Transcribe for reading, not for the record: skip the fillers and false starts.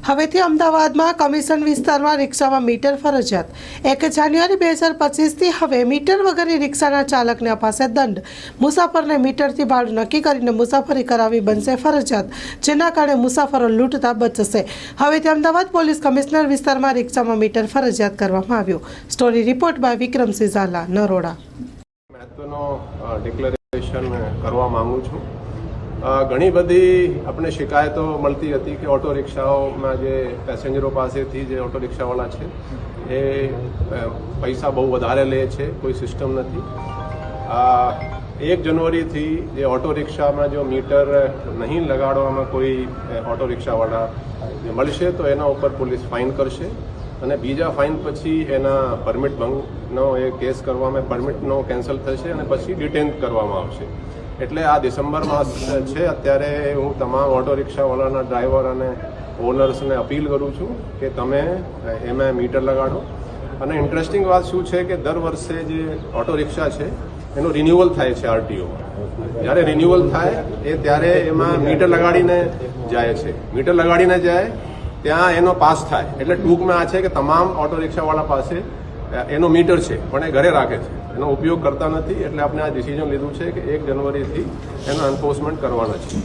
હવેથી અમદાવાદમાં કમિશન વિસ્તારમાં રિક્ષામાં મીટર ફરજિયાત 1 જાન્યુઆરી 2025થી હવે મીટર વગરની રિક્ષાના ચાલકને અપાશે દંડ. મુસાફરને મીટરથી ભાડું નક્કી કરીને મુસાફરી કરાવવી બનશે ફરજિયાત, જેના કારણે મુસાફરો લૂંટતા બચશે. હવેથી અમદાવાદ પોલીસ કમિશનર વિસ્તારમાં રિક્ષામાં મીટર ફરજિયાત કરવામાં આવ્યું. Story report by Vikramsinh Zala, Naroda. મહત્વનો ડિક્લેરેશન કરવા માંગુ છું. ઘણી બધી આપણે શિકાયતો મળતી હતી કે ઓટો રિક્ષાઓમાં જે પેસેન્જરો પાસેથી જે ઓટો રિક્ષાવાળા છે એ પૈસા બહુ વધારે લે છે, કોઈ સિસ્ટમ નથી. 1 જાન્યુઆરીથી જે ઓટો રિક્ષામાં જો મીટર નહીં લગાડવામાં કોઈ ઓટો રિક્ષાવાળા મળશે તો એના ઉપર પોલીસ ફાઇન કરશે અને બીજા ફાઇન પછી એના પરમિટ ભંગનો એ કેસ કરવામાં, પરમિટનો કેન્સલ થશે અને પછી ડિટેન કરવામાં આવશે. એટલે આ ડિસેમ્બર માસ છે, અત્યારે હું તમામ ઓટો રિક્ષાવાળાના ડ્રાઈવર અને ઓનર્સને અપીલ કરું છું કે તમે એમાં મીટર લગાડો. અને ઇન્ટરેસ્ટિંગ વાત શું છે કે દર વર્ષે જે ઓટો રિક્ષા છે એનું રિન્યુઅલ થાય છે આરટીઓમાં. જ્યારે રિન્યુઅલ થાય ત્યારે એમાં મીટર લગાડીને જાય છે. મીટર લગાડીને જાય ત્યાં એનો પાસ થાય. એટલે ટૂંકમાં આ છે કે તમામ ઓટો રિક્ષાવાળા પાસે એનો મીટર છે પણ એ ઘરે રાખે છે, એનો ઉપયોગ કરતા નથી. એટલે આપણે આ ડિસિઝન લીધું છે કે 1 જાન્યુઆરીથી એનો એન્ફોર્સમેન્ટ કરવાના છે.